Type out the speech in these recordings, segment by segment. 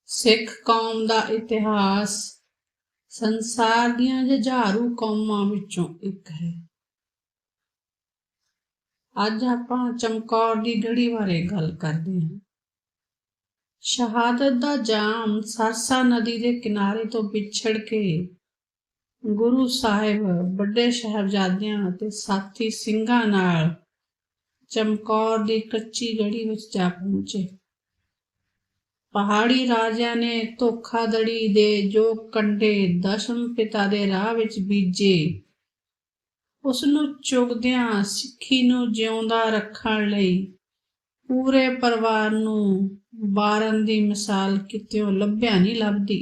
सिख कौम दा इतिहास संसार दीआं जुझारू कौमां विचों एक है। अज आपां चमकौर दी गढ़ी बारे गल करदे हां। शहादत दा जाम सरसा नदी दे किनारे तो विछड़ के गुरु साहिब बड़े साहिबजादियां ते साथी ਸਿੰਘਾਂ नाल चमकौर दी कच्ची गढ़ी विच जा पहुंचे। पहाड़ी राजिਆਂ ने धोखाधड़ी दे जो कंडे दशम पिता दे राह विच बीजे, उस नूं चुगदियां सिੱਖੀ ਨੂੰ ਜਿਉਂਦਾ ਰੱਖਣ ਲਈ ਪੂਰੇ ਪਰਿਵਾਰ ਨੂੰ ਬਾਰਨ ਦੀ ਮਿਸਾਲ ਕਿਤਿਓਂ ਲੱਭਿਆ ਨਹੀਂ ਲੱਭਦੀ।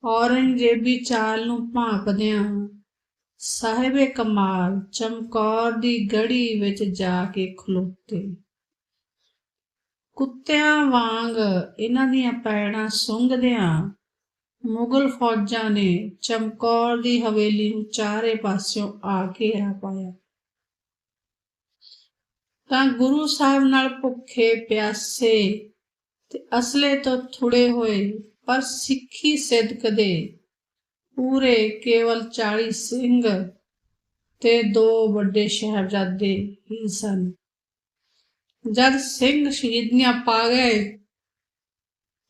ਔਰੰਗਜ਼ੇਬੀ ਚਾਲ ਨੂੰ ਭਾਂਪਦਿਆਂ ਸਾਹਿਬੇ ਕਮਾਲ ਚਮਕੌਰ ਦੀ ਗੜੀ ਵਿੱਚ ਜਾ ਕੇ ਖਲੋਤੇ। ਕੁੱਤਿਆਂ ਵਾਂਗ ਇਹਨਾਂ ਦੀਆਂ ਪੈੜਾਂ ਸੁੰਘਦਿਆਂ ਮੁਗਲ ਫੌਜਾਂ ਨੇ ਚਮਕੌਰ ਦੀ ਹਵੇਲੀ ਨੂੰ ਚਾਰੇ ਪਾਸਿਓਂ ਆ ਘੇਰਾ ਪਾਇਆ। ਤਾਂ ਗੁਰੂ ਸਾਹਿਬ ਨਾਲ ਭੁੱਖੇ ਪਿਆਸੇ ਤੇ ਅਸਲੇ ਤੋਂ ਥੁੜੇ ਹੋਏ ਪਰ ਸਿੱਖੀ ਸਿਦਕ ਦੇ ਪੂਰੇ ਕੇਵਲ 40 ਸਿੰਘ ਤੇ 2 ਵੱਡੇ ਸਾਹਿਬਜ਼ਾਦੇ ਹੀ ਸਨ। जद सिंह शहीदियां पा गए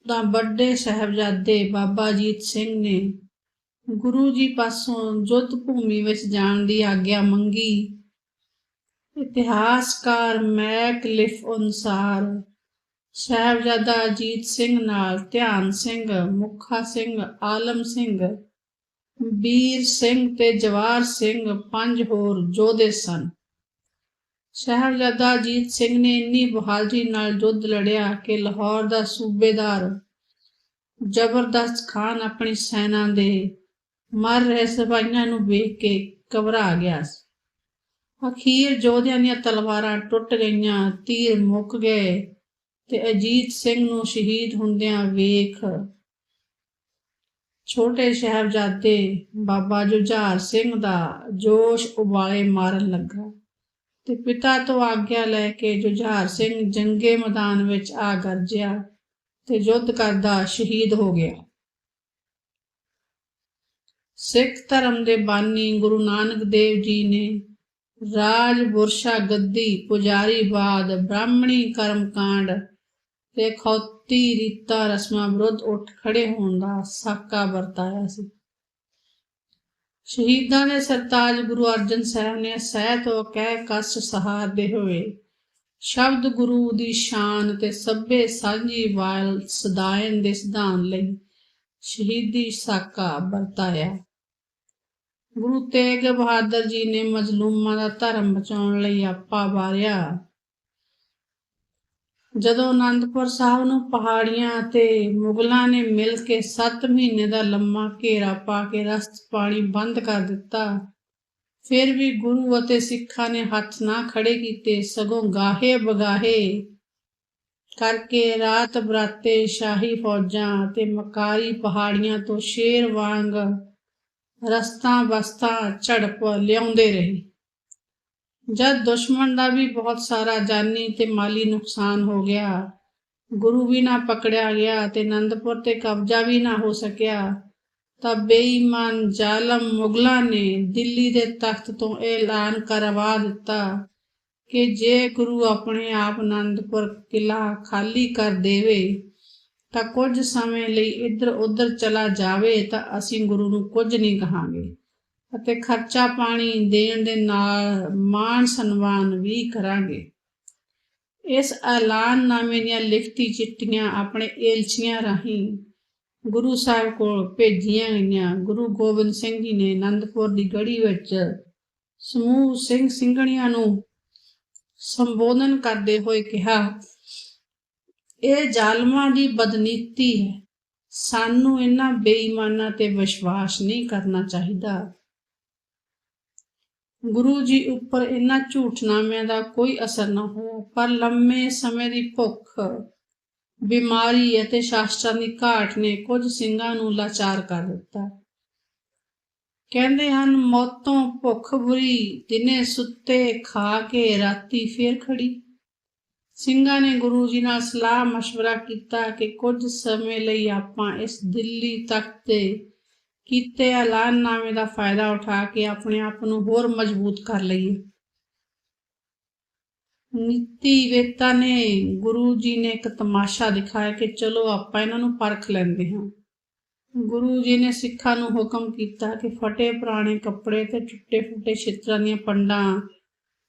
तां बड़े साहिबजादे बाबा अजीत सिंह ने गुरु जी पासों युद्ध भूमि विच जाण दी आग्या मंगी। इतिहासकार मैकलिफ अनुसार साहिबजादा अजीत सिंह नाल ध्यान सिंह, मुखा सिंह, आलम सिंह, बीर सिंह ते जवाहर सिंह 5 होर योधे सन। साहिबजादा अजीत सिंह ने इन्नी बहादुरी नाल युद्ध लड़िया कि लाहौर दा सूबेदार जबरदस्त खान अपनी सैना दे मर रहे सिपाहियां नूं वेख के घबरा गया। अखीर योधियां दीआं तलवारां टुट गईयां, तीर मुक गए ते अजीत सिंह नूं शहीद हुंदियां वेख छोटे साहिबजादे बाबा जुझार सिंह दा जोश उबाले मारन लगा ते पिता तो आग्या लैके जुझार सिंह जंगे मैदान विच आ गरजिया ते युद्ध करदा शहीद हो गया। सिख धर्म दे बानी गुरु नानक देव जी ने राज बुरशा गद्दी पुजारी बाद ब्राह्मणी कर्मकांड ते खौती रीता रस्मां विरुद्ध उठ खड़े होण दा साका वरताया सी। शहीदां दे सरताज गुरु अर्जन साहब ने सह तो कह कस सहारदे होए शब्द गुरु दी शान ते सभे सांझी वाल सदायन दे सिद्धांत लई शहीदी साका वरताया। गुरु तेग बहादुर जी ने मजलूमां दा धर्म बचाउण लई आपा वारिया। जदों आनंदपुर साहब नूं पहाड़ियां ते मुगलां ने मिल के 7 महीने दा लम्मा घेरा पा के रस्त पानी बंद कर दिता, फिर भी गुरु अते सिखां ने हथ ना खड़े कीते, सगों गाहे बगाहे करके रात बराते शाही फौजां ते मकारी पहाड़ियां तो शेर वांग रस्तां बस्तां झड़प लियाउंदे रहे। जब दुश्मन का भी बहुत सारा जानी ते माली नुकसान हो गया, गुरु भी ना पकड़िया गया ते आनंदपुर ते कब्जा भी ना हो सकिया, तब बेईमान जालम मुगलों ने दिल्ली दे तख्त तो ऐलान करवा दिता कि जे गुरु अपने आप आनंदपुर किला खाली कर देवे तां कुछ समय लई इधर उधर चला जावे तां असीं गुरु नूं कुछ नहीं कहांगे ਅਤੇ ਖਰਚਾ ਪਾਣੀ ਦੇਣ ਦੇ ਨਾਲ ਮਾਣ ਸਨਮਾਨ ਵੀ ਕਰਾਂਗੇ। ਇਸ ਐਲਾਨਨਾਮੇ ਦੀਆਂ ਲਿਖਤੀ ਚਿੱਠੀਆਂ ਆਪਣੇ ਏਲਚੀਆਂ ਰਾਹੀਂ ਗੁਰੂ ਸਾਹਿਬ ਕੋਲ ਭੇਜੀਆਂ ਗਈਆਂ। ਗੁਰੂ ਗੋਬਿੰਦ ਸਿੰਘ ਜੀ ਨੇ ਆਨੰਦਪੁਰ ਦੀ ਗੜੀ ਵਿੱਚ ਸਮੂਹ ਸਿੰਘ ਸਿੰਘਣੀਆਂ ਨੂੰ ਸੰਬੋਧਨ ਕਰਦੇ ਹੋਏ ਕਿਹਾ, ਇਹ ਜ਼ਾਲਮਾਂ ਦੀ ਬਦਨੀਤੀ ਹੈ, ਸਾਨੂੰ ਇਹਨਾਂ ਬੇਈਮਾਨਾਂ ਤੇ ਵਿਸ਼ਵਾਸ ਨਹੀਂ ਕਰਨਾ ਚਾਹੀਦਾ। गुरु जी उपर इन्हां झूठनामिਆਂ ਦਾ कोई असर ना होया, पर लंबे समय की भुख, बीमारी ਅਤੇ शास्त्रां ਦੀ घाट ने कुछ ਸਿੰਘਾਂ ਨੂੰ लाचार कर दिता। कहते हैं मौतों भुख बुरी, दिने सुते खा के राती फिर खड़ी। ਸਿੰਘਾਂ ਨੇ ਗੁਰੂ ਜੀ ਨਾਲ ਸਲਾਹ ਮਸ਼ਵਰਾ ਕੀਤਾ ਕਿ ਕੁਝ ਸਮੇਂ ਲਈ ਆਪਾਂ ਇਸ ਦਿੱਲੀ ਤਖਤ ਤੇ ਕੀਤੇ ਐਲਾਨਨਾਮੇ ਦਾ ਫਾਇਦਾ ਉਠਾ ਕੇ ਆਪਣੇ ਆਪ ਨੂੰ ਹੋਰ ਮਜ਼ਬੂਤ ਕਰ ਲਈਏ। ਨੀਤੀ ਵੇਤਾ ਨੇ ਗੁਰੂ ਜੀ ਨੇ ਇੱਕ ਤਮਾਸ਼ਾ ਦਿਖਾਇਆ ਕਿ ਚਲੋ ਆਪਾਂ ਇਹਨਾਂ ਨੂੰ ਪਰਖ ਲੈਂਦੇ ਹਾਂ। ਗੁਰੂ ਜੀ ਨੇ ਸਿੱਖਾਂ ਨੂੰ ਹੁਕਮ ਕੀਤਾ ਕਿ ਫਟੇ ਪੁਰਾਣੇ ਕੱਪੜੇ ਤੇ ਟੁੱਟੇ ਫੁੱਟੇ ਛਿੱਤਰਾਂ ਦੀਆਂ ਪੰਡਾਂ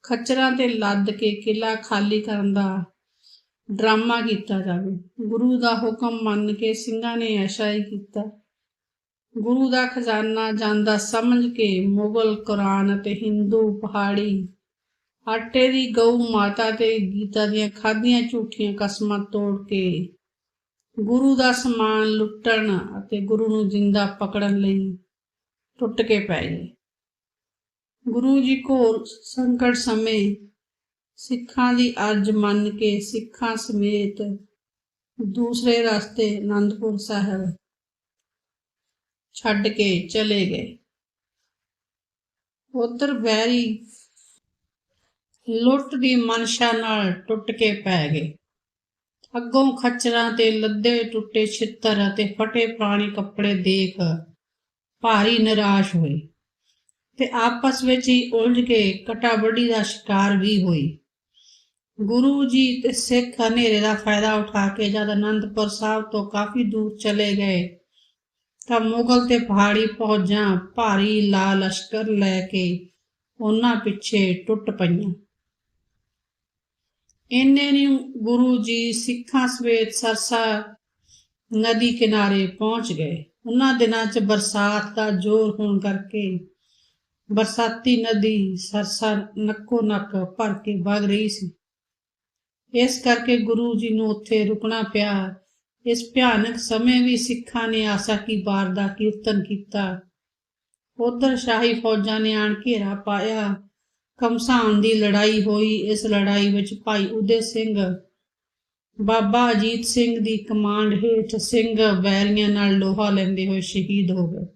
ਖੱਚਰਾਂ ਤੇ ਲੱਦ ਕੇ ਕਿਲ੍ਹਾ ਖਾਲੀ ਕਰਨ ਦਾ ਡਰਾਮਾ ਕੀਤਾ ਜਾਵੇ। ਗੁਰੂ ਦਾ ਹੁਕਮ ਮੰਨ ਕੇ ਸਿੰਘਾਂ ਨੇ ਐਸਾ ਹੀ ਕੀਤਾ। ਗੁਰੂ ਦਾ ਖਜ਼ਾਨਾ ਜਾਂਦਾ ਸਮਝ ਕੇ ਮੁਗਲ ਕੁਰਾਨ ਅਤੇ ਹਿੰਦੂ ਪਹਾੜੀ ਆਟੇ ਦੀ ਗਊ ਮਾਤਾ ਤੇ ਗੀਤਾ ਦੀਆਂ ਖਾਧੀਆਂ ਝੂਠੀਆਂ ਕਸਮਾਂ ਤੋੜ ਕੇ ਗੁਰੂ ਦਾ ਸਮਾਨ ਲੁੱਟਣ ਅਤੇ ਗੁਰੂ ਨੂੰ ਜਿੰਦਾ ਪਕੜਨ ਲਈ ਟੁੱਟ ਕੇ ਪੈ ਗਏ। ਗੁਰੂ ਜੀ ਘੋਰ ਸੰਕਟ ਸਮੇਂ ਸਿੱਖਾਂ ਦੀ ਅਰਜ਼ ਮੰਨ ਕੇ ਸਿੱਖਾਂ ਸਮੇਤ ਦੂਸਰੇ ਰਸਤੇ ਅਨੰਦਪੁਰ ਸਾਹਿਬ ਛੱਡ ਕੇ ਚਲੇ ਗਏ। ਉਧਰ ਬੈਰੀ ਲੁੱਟ ਦੀ ਮਨਸ਼ਾ ਨਾਲ ਟੁੱਟ ਕੇ ਪੈ ਗਏ। ਅੱਗੋਂ ਖੱਚਰਾਂ ਤੇ ਲੱਦੇ ਟੁੱਟੇ ਛਿੱਤਰ ਅਤੇ ਫਟੇ ਪੁਰਾਣੇ ਕੱਪੜੇ ਦੇਖ ਭਾਰੀ ਨਿਰਾਸ਼ ਹੋਏ ਤੇ ਆਪਸ ਵਿੱਚ ਹੀ ਉਲਝ ਕੇ ਕਟਾਬੜੀ ਦਾ ਸ਼ਿਕਾਰ ਵੀ ਹੋਈ। ਗੁਰੂ ਜੀ ਤੇ ਸਿੱਖ ਹਨੇਰੇ ਦਾ ਫਾਇਦਾ ਉਠਾ ਕੇ ਜਦ ਅਨੰਦਪੁਰ ਸਾਹਿਬ ਤੋਂ ਕਾਫੀ ਦੂਰ ਚਲੇ ਗਏ ਤਾਂ ਮੁਗਲ ਤੇ ਪਹਾੜੀ ਫੌਜਾਂ ਭਾਰੀ ਲਾਲ ਲਸ਼ਕਰ ਲੈ ਕੇ ਉਹਨਾਂ ਪਿੱਛੇ ਟੁੱਟ ਪਈਆਂ। ਇੰਨੇ ਨੂੰ ਗੁਰੂ ਜੀ ਸਿੱਖਾਂ ਸਮੇਤ ਸਰਸਾ ਨਦੀ ਕਿਨਾਰੇ ਪਹੁੰਚ ਗਏ। ਉਹਨਾਂ ਦਿਨਾਂ 'ਚ ਬਰਸਾਤ ਦਾ ਜ਼ੋਰ ਹੋਣ ਕਰਕੇ ਬਰਸਾਤੀ ਨਦੀ ਸਰਸਾ ਨੱਕੋ ਨੱਕ ਭਰ ਕੇ ਵਗ ਰਹੀ ਸੀ। ਇਸ ਕਰਕੇ ਗੁਰੂ ਜੀ ਨੂੰ ਉੱਥੇ ਰੁਕਣਾ ਪਿਆ। ਇਸ ਭਿਆਨਕ ਸਮੇਂ ਵੀ ਸਿੱਖਾਂ ਨੇ ਆਸਾ ਕੀ ਵਾਰ ਦਾ ਕੀਰਤਨ ਕੀਤਾ। ਉਧਰ ਸ਼ਾਹੀ ਫੌਜਾਂ ਨੇ ਆਣ ਘੇਰਾ ਪਾਇਆ। ਘਮਸਾਣ ਦੀ ਲੜਾਈ ਹੋਈ। ਇਸ ਲੜਾਈ ਵਿੱਚ ਭਾਈ ਉਦੇ ਸਿੰਘ ਬਾਬਾ ਅਜੀਤ ਸਿੰਘ ਦੀ ਕਮਾਂਡ ਹੇਠ ਸਿੰਘ ਵੈਰੀਆਂ ਨਾਲ ਲੋਹਾ ਲੈਂਦੇ ਹੋਏ ਸ਼ਹੀਦ ਹੋ ਗਏ।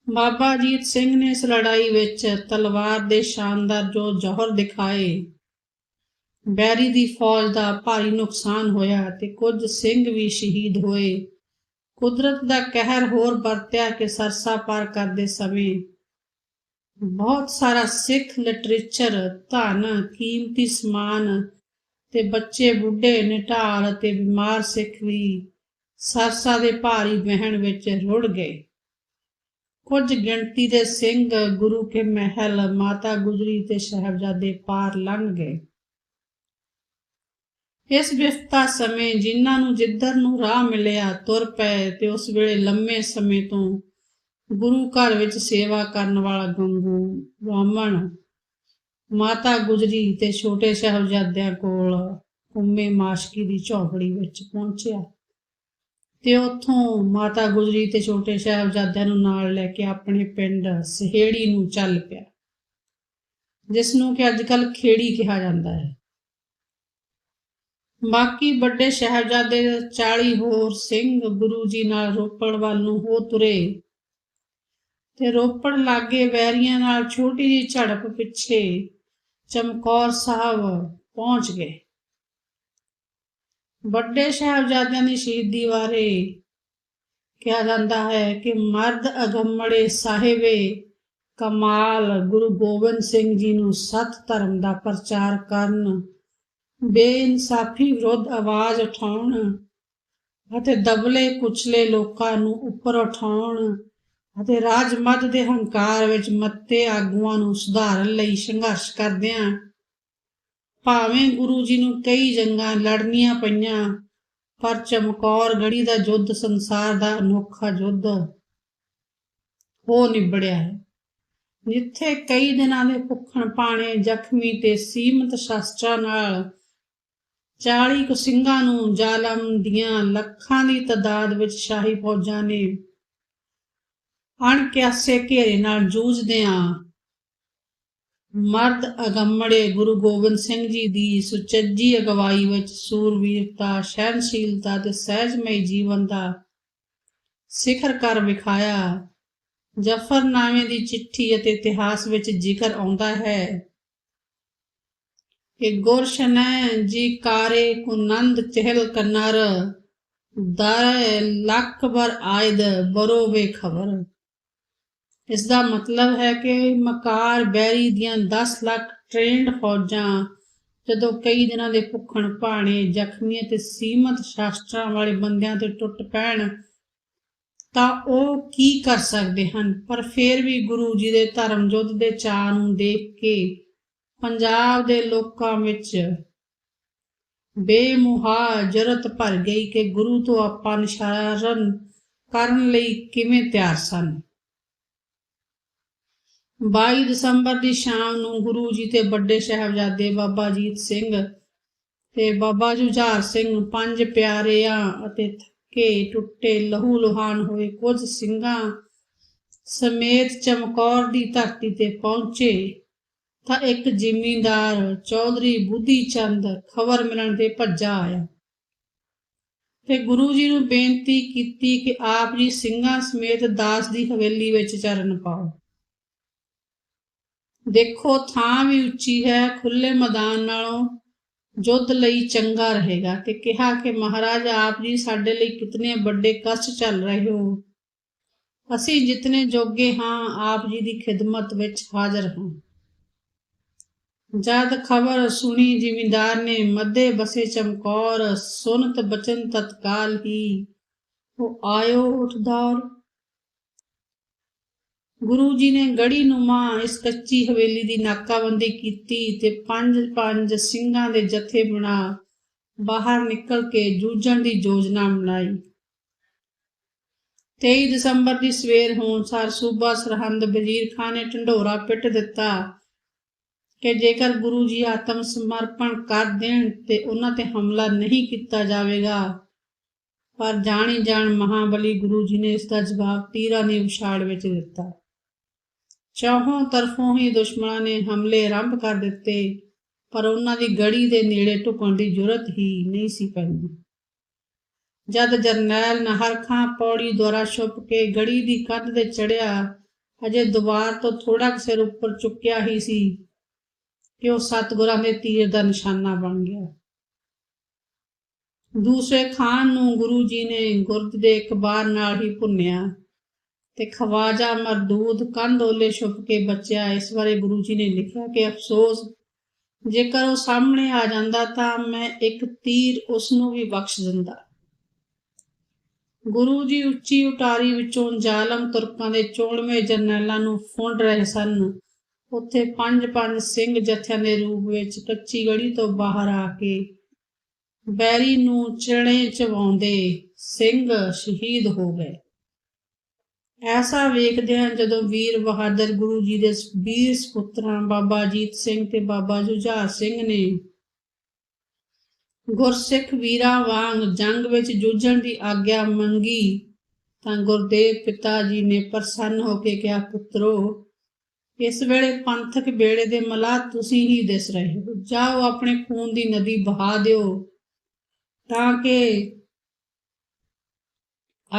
ਬਾਬਾ ਅਜੀਤ ਸਿੰਘ ਨੇ ਇਸ ਲੜਾਈ ਵਿੱਚ ਤਲਵਾਰ ਦੇ ਸ਼ਾਨਦਾਰ ਜੌਹਰ ਦਿਖਾਏ। ਬੈਰੀ ਦੀ ਫੌਜ ਦਾ ਭਾਰੀ ਨੁਕਸਾਨ ਹੋਇਆ ਤੇ ਕੁਝ ਸਿੰਘ ਵੀ ਸ਼ਹੀਦ ਹੋਏ। ਕੁਦਰਤ ਦਾ ਕਹਿਰ ਹੋਰ ਵਰਤਿਆ ਕਿ ਸਰਸਾ ਪਾਰ ਕਰਦੇ ਸਮੇਂ ਬਹੁਤ ਸਾਰਾ ਸਿੱਖ ਲਿਟਰੇਚਰ, ਧਨ, ਕੀਮਤੀ ਸਮਾਨ ਤੇ ਬੱਚੇ, ਬੁੱਢੇ, ਨਿਢਾਲ ਅਤੇ ਬਿਮਾਰ ਸਿੱਖ ਵੀ ਸਰਸਾ ਦੇ ਭਾਰੀ ਵਹਿਣ ਵਿੱਚ ਰੁੜ ਗਏ। ਕੁਝ ਗਿਣਤੀ ਦੇ ਸਿੰਘ ਗੁਰੂ ਕੇ ਮਹਿਲ, ਮਾਤਾ ਗੁਜਰੀ ਤੇ ਸਾਹਿਬਜ਼ਾਦੇ ਪਾਰ ਲੰਘ ਗਏ। ਇਸ ਵਿਪਤਾ ਸਮੇਂ ਜਿਨ੍ਹਾਂ ਨੂੰ ਜਿੱਧਰ ਨੂੰ ਰਾਹ ਮਿਲਿਆ ਤੁਰ ਪਏ ਤੇ ਉਸ ਵੇਲੇ ਲੰਮੇ ਸਮੇਂ ਤੋਂ ਗੁਰੂ ਘਰ ਵਿੱਚ ਸੇਵਾ ਕਰਨ ਵਾਲਾ ਗੰਗੂ ਬ੍ਰਾਹਮਣ ਮਾਤਾ ਗੁਜਰੀ ਤੇ ਛੋਟੇ ਸਾਹਿਬਜ਼ਾਦਿਆਂ ਕੋਲ ਉਮੇ ਮਾਸ਼ਕੀ ਦੀ ਝੌਂਪੜੀ ਵਿੱਚ ਪਹੁੰਚਿਆ ਤੇ ਉੱਥੋਂ ਮਾਤਾ ਗੁਜਰੀ ਤੇ ਛੋਟੇ ਸਾਹਿਬਜ਼ਾਦਿਆਂ ਨੂੰ ਨਾਲ ਲੈ ਕੇ ਆਪਣੇ ਪਿੰਡ ਸਹੇੜੀ ਨੂੰ ਚੱਲ ਪਿਆ, ਜਿਸ ਨੂੰ ਕਿ ਅੱਜ ਕੱਲ੍ਹ ਖੇੜੀ ਕਿਹਾ ਜਾਂਦਾ ਹੈ। ਬਾਕੀ ਵੱਡੇ ਸਾਹਿਬਜ਼ਾਦੇ 40 ਹੋਰ ਸਿੰਘ ਗੁਰੂ ਜੀ ਨਾਲ ਰੋਪੜ ਵੱਲ ਨੂੰ ਹੋ ਤੁਰੇ ਤੇ ਰੋਪੜ ਲਾਗੇ ਵੈਰੀਆਂ ਨਾਲ ਛੋਟੀ ਜਿਹੀ ਝੜਪ ਪਿੱਛੇ ਚਮਕੌਰ ਸਾਹਿਬ ਪਹੁੰਚ ਗਏ। ਵੱਡੇ ਸਾਹਿਬਜ਼ਾਦਿਆਂ ਦੀ ਸ਼ਹੀਦੀ ਬਾਰੇ ਕਿਹਾ ਜਾਂਦਾ ਹੈ ਕਿ ਮਰਦ ਅਗੰਮੜੇ ਸਾਹਿਬੇ ਕਮਾਲ ਗੁਰੂ ਗੋਬਿੰਦ ਸਿੰਘ ਜੀ ਨੂੰ ਸਤ ਧਰਮ ਦਾ ਪ੍ਰਚਾਰ ਕਰਨ, ਬੇਇਨਸਾਫੀ ਵਿਰੁੱਧ ਆਵਾਜ਼ ਉਠਾਉਣ ਅਤੇ ਦਬਲੇ ਕੁਚਲੇ ਲੋਕਾਂ ਨੂੰ ਉੱਪਰ ਉਠਾਉਣ ਅਤੇ ਰਾਜਮੱਧ ਦੇ ਹੰਕਾਰ ਵਿੱਚ ਮੱਤੇ ਆਗੂਆਂ ਨੂੰ ਸੁਧਾਰਨ ਲਈ ਸੰਘਰਸ਼ ਕਰਦਿਆਂ ਭਾਵੇਂ ਗੁਰੂ ਜੀ ਨੂੰ ਕਈ ਜੰਗਾਂ ਲੜਨੀਆਂ ਪਈਆਂ, ਪਰ ਚਮਕੌਰ ਗੜ੍ਹੀ ਦਾ ਯੁੱਧ ਸੰਸਾਰ ਦਾ ਅਨੋਖਾ ਯੁੱਧ ਹੋ ਨਿਬੜਿਆ ਹੈ, ਜਿੱਥੇ ਕਈ ਦਿਨਾਂ ਦੇ ਭੁੱਖਣ ਭਾਣੇ, ਜ਼ਖਮੀ ਤੇ ਸੀਮਤ ਸ਼ਸਤਰਾਂ ਨਾਲ 40 ਕੁ ਸਿੰਘਾਂ ਨੂੰ ਜ਼ਾਲਮ ਦੀਆਂ ਲੱਖਾਂ ਦੀ ਤਾਦਾਦ ਵਿੱਚ ਸ਼ਾਹੀ ਫੌਜਾਂ ਨੇ ਅਣਕਿਆਸੇ ਘੇਰੇ ਨਾਲ ਜੂਝਦਿਆਂ ਮਰਦ ਅਗੰਮੜੇ ਗੁਰੂ ਗੋਬਿੰਦ ਸਿੰਘ ਜੀ ਦੀ ਸੁਚੱਜੀ ਅਗਵਾਈ ਵਿੱਚ ਸੂਰਵੀਰਤਾ, ਸਹਿਨਸ਼ੀਲਤਾ ਤੇ ਸਹਿਜਮਈ ਜੀਵਨ ਦਾ ਸਿਖਰ ਕਰ ਵਿਖਾਇਆ। ਜ਼ਫਰਨਾਮੇ ਦੀ ਚਿੱਠੀ ਅਤੇ ਇਤਿਹਾਸ ਵਿੱਚ ਜ਼ਿਕਰ ਆਉਂਦਾ ਹੈ कि गुरशन जी कारे कुनंद चहल कन्नर दर लख बर आयद बरो बेखबर। इस दा मतलब है कि मकार बैरी दियां 10 ਲੱਖ ट्रेंड फौजां ਜਦੋਂ ਕਈ ਦਿਨਾਂ ਦੇ ਭੁੱਖਣ ਭਾਣੇ ਜ਼ਖਮੀ ਅਤੇ ਸੀਮਤ ਸ਼ਾਸਤਰਾਂ ਵਾਲੇ ਬੰਦਿਆਂ ਤੇ ਟੁੱਟ ਪੈਣ ਤਾਂ ਉਹ ਕੀ ਕਰ ਸਕਦੇ ਹਨ। ਪਰ ਫਿਰ ਵੀ ਗੁਰੂ ਜੀ ਦੇ ਧਰਮ ਯੁੱਧ ਦੇ ਚਾਅ ਨੂੰ ਦੇਖ ਕੇ ਪੰਜਾਬ ਦੇ ਲੋਕਾਂ ਵਿੱਚ ਬੇਮੁਹਾਜਰਤ ਭਰ ਗਈ ਕਿ ਗੁਰੂ ਤੋਂ ਆਪਾਂ ਨਿਸ਼ਾਨ ਕਰਨ ਲਈ ਕਿਵੇਂ ਤਿਆਰ ਸਨ। 22 ਦਸੰਬਰ ਦੀ ਸ਼ਾਮ ਨੂੰ ਗੁਰੂ ਜੀ ਤੇ ਵੱਡੇ ਸਾਹਿਬਜ਼ਾਦੇ ਬਾਬਾ ਅਜੀਤ ਸਿੰਘ ਤੇ ਬਾਬਾ ਜੁਝਾਰ ਸਿੰਘ ਪੰਜ ਪਿਆਰਿਆਂ ਅਤੇ ਥੱਕੇ ਟੁੱਟੇ ਲਹੂ ਲੁਹਾਨ ਹੋਏ ਕੁਝ ਸਿੰਘਾਂ ਸਮੇਤ ਚਮਕੌਰ ਦੀ ਧਰਤੀ ਤੇ ਪਹੁੰਚੇ ਤਾਂ ਇੱਕ ਜ਼ਿਮੀਂਦਾਰ ਚੌਧਰੀ ਬੁੱਧੀ ਚੰਦ ਖਬਰ ਮਿਲਣ ਤੇ ਭੱਜਾ ਆਇਆ ਤੇ ਗੁਰੂ ਜੀ ਨੂੰ ਬੇਨਤੀ ਕੀਤੀ ਕਿ ਆਪ ਜੀ ਸਿੰਘਾਂ ਸਮੇਤ ਦਾਸ ਦੀ ਹਵੇਲੀ ਵਿੱਚ ਚਰਨ ਪਾਓ। ਦੇਖੋ ਥਾਂ ਵੀ ਉੱਚੀ ਹੈ, ਖੁੱਲੇ ਮੈਦਾਨ ਨਾਲੋਂ ਯੁੱਧ ਲਈ ਚੰਗਾ ਰਹੇਗਾ ਤੇ ਕਿਹਾ ਕਿ ਮਹਾਰਾਜ ਆਪ ਜੀ ਸਾਡੇ ਲਈ ਕਿਤਨੇ ਵੱਡੇ ਕਸ਼ਟ ਚੱਲ ਰਹੇ ਹੋ। ਅਸੀਂ ਜਿਤਨੇ ਜੋਗੇ ਹਾਂ ਆਪ ਜੀ ਦੀ ਖਿਦਮਤ ਵਿੱਚ ਹਾਜ਼ਰ ਹਾਂ। ਜਦ ਖਬਰ ਸੁਣੀ ਜ਼ਿਮੀਂਦਾਰ ਨੇ ਮੱਧੇ ਬਸੇ ਚਮਕੌਰ ਸੁਨਤ ਬਚਨ ਤਤਕਾਲ ਹੀ ਉਹ ਆਇਓ ਉਠਦੌਰ। ਗੁਰੂ ਜੀ ਨੇ ਗੜੀ ਨੁਮਾ ਇਸ ਕੱਚੀ ਹਵੇਲੀ ਦੀ ਨਾਕਾਬੰਦੀ ਕੀਤੀ ਤੇ ਪੰਜ ਸਿੰਘਾਂ ਦੇ ਜਥੇ ਬਣਾ ਬਾਹਰ ਨਿਕਲ ਕੇ ਜੂਝਣ ਦੀ ਯੋਜਨਾ ਬਣਾਈ। 23 ਦਸੰਬਰ ਦੀ ਸਵੇਰ ਹੋਣ ਸਾਰ ਸੂਬਾ ਸਰਹੰਦ ਵਜ਼ੀਰ ਖਾਨ ਨੇ ਢੰਡੋਰਾ ਪਿੱਟ ਦਿੱਤਾ ਕਿ ਜੇਕਰ ਗੁਰੂ ਜੀ ਆਤਮ ਸਮਰਪਣ ਕਰ ਦੇਣ ਤੇ ਉਹਨਾਂ ਤੇ ਹਮਲਾ ਨਹੀਂ ਕੀਤਾ ਜਾਵੇਗਾ। ਪਰ ਜਾਣੀ ਜਾਣ ਮਹਾਬਲੀ ਗੁਰੂ ਜੀ ਨੇ ਇਸ ਦਾ ਜਵਾਬ ਤੀਰਾਂ ਦੀ ਉਛਾੜ ਵਿੱਚ ਦਿੱਤਾ। ਚੌਹਾਂ ਤਰਫੋਂ ਹੀ ਦੁਸ਼ਮਣਾਂ ਨੇ ਹਮਲੇ ਆਰੰਭ ਕਰ ਦਿੱਤੇ ਪਰ ਉਹਨਾਂ ਦੀ ਗੜੀ ਦੇ ਨੇੜੇ ਢੁਕਣ ਦੀ ਜ਼ਰੂਰਤ ਹੀ ਨਹੀਂ ਸੀ ਪੈਂਦੀ। ਜਦ ਜਰਨੈਲ ਨਾਹਰ ਖਾਂ ਪੌੜੀ ਦੁਆਰਾ ਛੁਪ ਕੇ ਗੜੀ ਦੀ ਕੰਧ ਤੇ ਚੜ੍ਹਿਆ ਅਜੇ ਦੀਵਾਰ ਤੋਂ ਥੋੜਾ ਸਿਰ ਉੱਪਰ ਚੁੱਕਿਆ ਹੀ ਸੀ ਕਿ ਉਹ ਸਤਿਗੁਰਾਂ ਦੇ ਤੀਰ ਦਾ ਨਿਸ਼ਾਨਾ ਬਣ ਗਿਆ। ਦੂਸਰੇ ਖਾਨ ਨੂੰ ਗੁਰੂ ਜੀ ਨੇ ਗੁਰਦ ਦੇ ਇਕਬਾਰ ਨਾਲ ਹੀ ਭੁੰਨਿਆ ਤੇ ਖਵਾਜਾ ਮਰਦੂਦ ਕੰਧ ਓਲੇ ਛੁਪ ਕੇ ਬਚਿਆ। ਇਸ ਬਾਰੇ ਗੁਰੂ ਜੀ ਨੇ ਲਿਖਿਆ ਕਿ ਅਫਸੋਸ ਜੇਕਰ ਉਹ ਸਾਹਮਣੇ ਆ ਜਾਂਦਾ ਤਾਂ ਮੈਂ ਇੱਕ ਤੀਰ ਉਸ ਨੂੰ ਵੀ ਬਖਸ਼ ਦਿੰਦਾ। ਗੁਰੂ ਜੀ ਉੱਚੀ ਉਟਾਰੀ ਵਿੱਚੋਂ ਜ਼ਾਲਮ ਤੁਰਕਾਂ ਦੇ 94 ਜਰਨੈਲਾਂ ਨੂੰ ਫੁੰਡ ਰਹੇ ਸਨ। ਉੱਥੇ ਪੰਜ ਸਿੰਘ ਜਥਿਆਂ ਦੇ ਰੂਪ ਵਿੱਚ ਕੱਚੀ ਗੜੀ ਤੋਂ ਬਾਹਰ ਆ ਕੇ ਬੈਰੀ ਨੂੰ ਚਿਣੇ ਚਵਾਉਂਦੇ ਸਿੰਘ ਸ਼ਹੀਦ ਹੋ ਗਏ। ਐਸਾ ਵੇਖਦਿਆਂ ਜਦੋਂ ਵੀਰ ਬਹਾਦਰ ਗੁਰੂ ਜੀ ਦੇ ਵੀਰ ਸਪੁੱਤਰਾਂ ਬਾਬਾ ਅਜੀਤ ਸਿੰਘ ਤੇ ਬਾਬਾ ਜੁਝਾਰ ਸਿੰਘ ਨੇ ਗੁਰਸਿੱਖ ਵੀਰਾਂ ਵਾਂਗ ਜੰਗ ਵਿੱਚ ਜੂਝਣ ਦੀ ਆਗਿਆ ਮੰਗੀ ਤਾਂ ਗੁਰਦੇਵ ਪਿਤਾ ਜੀ ਨੇ ਪ੍ਰਸੰਨ ਹੋ ਕੇ ਕਿਹਾ, ਪੁੱਤਰੋ ਇਸ ਵੇਲੇ ਪੰਥਕ ਬੇੜੇ ਦੇ ਮਲਾਹ ਤੁਸੀਂ ਹੀ ਦਿਸ ਰਹੇ ਹੋ। ਜਾਓ ਆਪਣੇ ਖੂਨ ਦੀ ਨਦੀ ਬਹਾ ਦਿਓ ਤਾਂ ਕਿ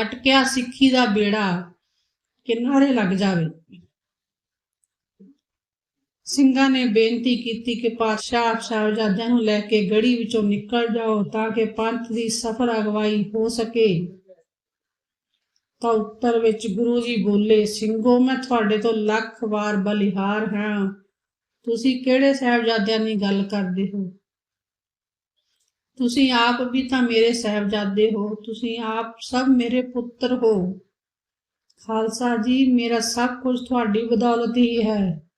ਅਟਕਿਆ ਸਿੱਖੀ ਦਾ ਬੇੜਾ ਕਿਨਾਰੇ ਲੱਗ ਜਾਵੇ। ਸਿੰਘਾਂ ਨੇ ਬੇਨਤੀ ਕੀਤੀ ਕਿ ਪਾਤਸ਼ਾਹ ਸਾਹਿਬਜ਼ਾਦਿਆਂ ਨੂੰ ਲੈ ਕੇ ਗੜੀ ਵਿੱਚੋਂ ਨਿਕਲ ਜਾਓ ਤਾਂ ਕਿ ਪੰਥ ਦੀ ਸਫਲ ਅਗਵਾਈ ਹੋ ਸਕੇ। ਤਾਂ ਉੱਤਰ ਵਿੱਚ ਗੁਰੂ ਜੀ ਬੋਲੇ, ਸਿੰਘੋ ਮੈਂ ਤੁਹਾਡੇ ਤੋਂ ਲੱਖ ਵਾਰ ਬਲਿਹਾਰ ਹਾਂ। ਤੁਸੀਂ ਕਿਹੜੇ ਸਾਹਿਬਜ਼ਾਦਿਆਂ ਦੀ ਗੱਲ ਕਰਦੇ ਹੋ? ਤੁਸੀਂ ਆਪ ਵੀ ਤਾਂ ਮੇਰੇ ਸਾਹਿਬਜ਼ਾਦੇ ਹੋ। ਤੁਸੀਂ ਆਪ ਸਭ ਮੇਰੇ ਪੁੱਤਰ ਹੋ। ਖਾਲਸਾ ਜੀ ਮੇਰਾ ਸਭ ਕੁਝ ਤੁਹਾਡੀ ਬਦੌਲਤ ਹੀ ਹੈ।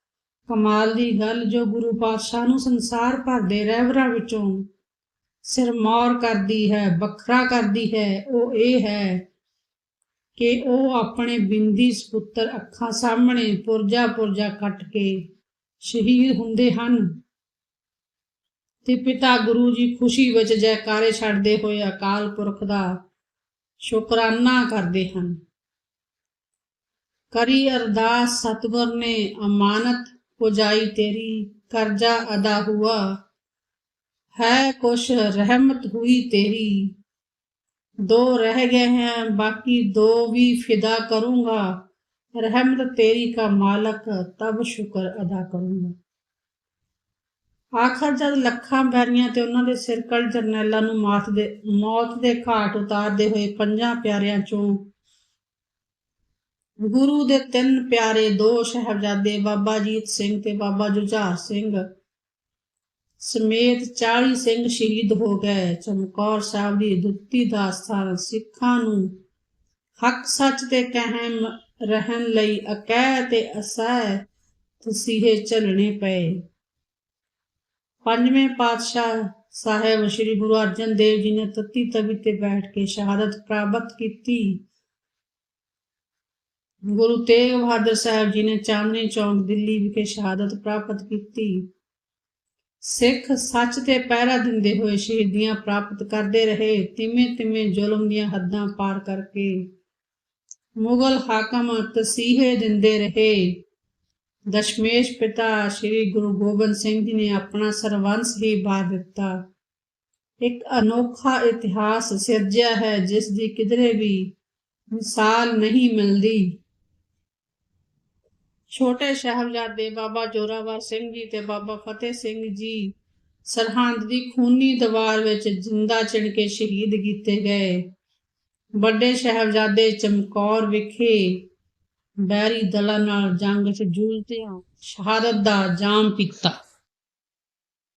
ਕਮਾਲ ਦੀ ਗੱਲ ਜੋ ਗੁਰੂ ਪਾਤਸ਼ਾਹ ਨੂੰ ਸੰਸਾਰ ਭਰ ਦੇ ਰਹਿਬਰਾਂ ਵਿੱਚੋਂ ਸਿਰਮੌਰ ਕਰਦੀ ਹੈ, ਵੱਖਰਾ ਕਰਦੀ ਹੈ, ਉਹ ਇਹ ਹੈ ਕਿ ਉਹ ਆਪਣੇ ਬਿੰਦੀ ਸਪੁੱਤਰ ਅੱਖਾਂ ਸਾਹਮਣੇ ਪੁਰਜਾ ਕੱਟ ਕੇ ਸ਼ਹੀਦ ਹੁੰਦੇ ਹਨ ਤੇ ਪਿਤਾ ਗੁਰੂ ਜੀ ਖੁਸ਼ੀ ਵਿੱਚ ਜੈਕਾਰੇ ਛੱਡਦੇ ਹੋਏ ਅਕਾਲ ਪੁਰਖ ਦਾ ਸ਼ੁਕਰਾਨਾ ਕਰਦੇ ਹਨ। ਕਰੀ ਅਰਦਾਸ ਸਤਿਗੁਰ ਨੇ ਅਮਾਨਤ ਪੁਜਾਈ ਤੇਰੀ, ਕਰਜ਼ਾ ਅਦਾ ਹੁਆ ਹੈ ਕੁਛ ਰਹਿਮਤ ਹੁਈ ਤੇਰੀ। दो रह गए हैं बाकी दो भी फिदा करूँगा, रहमत तेरी का मालक तब शुक्र अदा करूँगा। ਆਖਰ ਜਦ ਲੱਖਾਂ ਬੈਰੀਆਂ ਤੇ ਉਹਨਾਂ ਦੇ ਸਿਰਕੱਢ ਜਰਨੈਲਾਂ ਨੂੰ ਮੌਤ ਦੇ ਘਾਟ ਉਤਾਰਦੇ ਹੋਏ 5 ਪਿਆਰਿਆਂ ਚੋਂ ਗੁਰੂ ਦੇ 3 ਪਿਆਰੇ 2 ਸਾਹਿਬਜ਼ਾਦੇ ਬਾਬਾ ਅਜੀਤ ਸਿੰਘ ਤੇ ਬਾਬਾ ਜੁਝਾਰ ਸਿੰਘ ਸਮੇਤ 40 ਸਿੰਘ ਸ਼ਹੀਦ ਹੋ ਗਏ। ਚਮਕੌਰ ਸਾਹਿਬ ਦੀ ਦੁੱਤੀ ਦਾਸਤਾਨ ਸਿੱਖਾਂ ਨੂੰ ਹੱਕ ਸੱਚ ਤੇ ਕਾਇਮ ਰਹਿਣ ਲਈ ਅਕਹਿ ਤੇ ਅਸਹਿ ਤਸੀਹੇ ਝੱਲਣੇ ਪਏ। 5ਵੇਂ ਪਾਤਸ਼ਾਹ ਸਾਹਿਬ ਸ੍ਰੀ ਗੁਰੂ ਅਰਜਨ ਦੇਵ ਜੀ ਨੇ ਤੱਤੀ ਤਵੀ ਤੇ ਬੈਠ ਕੇ ਸ਼ਹਾਦਤ ਪ੍ਰਾਪਤ ਕੀਤੀ। ਗੁਰੂ ਤੇਗ ਬਹਾਦਰ ਸਾਹਿਬ ਜੀ ਨੇ ਚਾਂਦਨੀ ਚੌਂਕ ਦਿੱਲੀ ਵਿਖੇ ਸ਼ਹਾਦਤ ਪ੍ਰਾਪਤ ਕੀਤੀ। ਸਿੱਖ ਸੱਚ ਤੇ ਪਹਿਰਾ ਦਿੰਦੇ ਹੋਏ ਸ਼ਹੀਦੀਆਂ ਪ੍ਰਾਪਤ ਕਰਦੇ ਰਹੇ। ਤਿਵੇਂ ਜ਼ੁਲਮ ਦੀਆਂ ਹੱਦਾਂ ਪਾਰ ਕਰਕੇ ਮੁਗਲ ਹਾਕਮ ਤਸੀਹੇ ਦਿੰਦੇ ਰਹੇ। ਦਸ਼ਮੇਸ਼ ਪਿਤਾ ਸ੍ਰੀ ਗੁਰੂ ਗੋਬਿੰਦ ਸਿੰਘ ਜੀ ਨੇ ਆਪਣਾ ਸਰਬੰਸ ਹੀ ਵਾਰ ਦਿੱਤਾ। ਇੱਕ ਅਨੋਖਾ ਇਤਿਹਾਸ ਸਿਰਜਿਆ ਹੈ ਜਿਸ ਦੀ ਕਿਧਰੇ ਵੀ ਮਿਸਾਲ ਨਹੀਂ ਮਿਲਦੀ। ਛੋਟੇ ਸਾਹਿਬਜ਼ਾਦੇ ਬਾਬਾ ਜ਼ੋਰਾਵਰ ਸਿੰਘ ਜੀ ਤੇ ਬਾਬਾ ਫਤਿਹ ਸਿੰਘ ਜੀ ਸਰਹੰਦ ਦੀ ਖੂਨੀ ਦੀਵਾਰ ਵਿੱਚ ਜਿੰਦਾ ਚਿਣ ਕੇ ਸ਼ਹੀਦ ਕੀਤੇ ਗਏ। ਵੱਡੇ ਸਾਹਿਬਜ਼ਾਦੇ ਚਮਕੌਰ ਵਿਖੇ ਬੈਰੀ ਦਲਾਂ ਨਾਲ ਜੰਗ 'ਚ ਜੂਝਦਿਆਂ ਸ਼ਹਾਦਤ ਦਾ ਜਾਮ ਪੀਤਾ।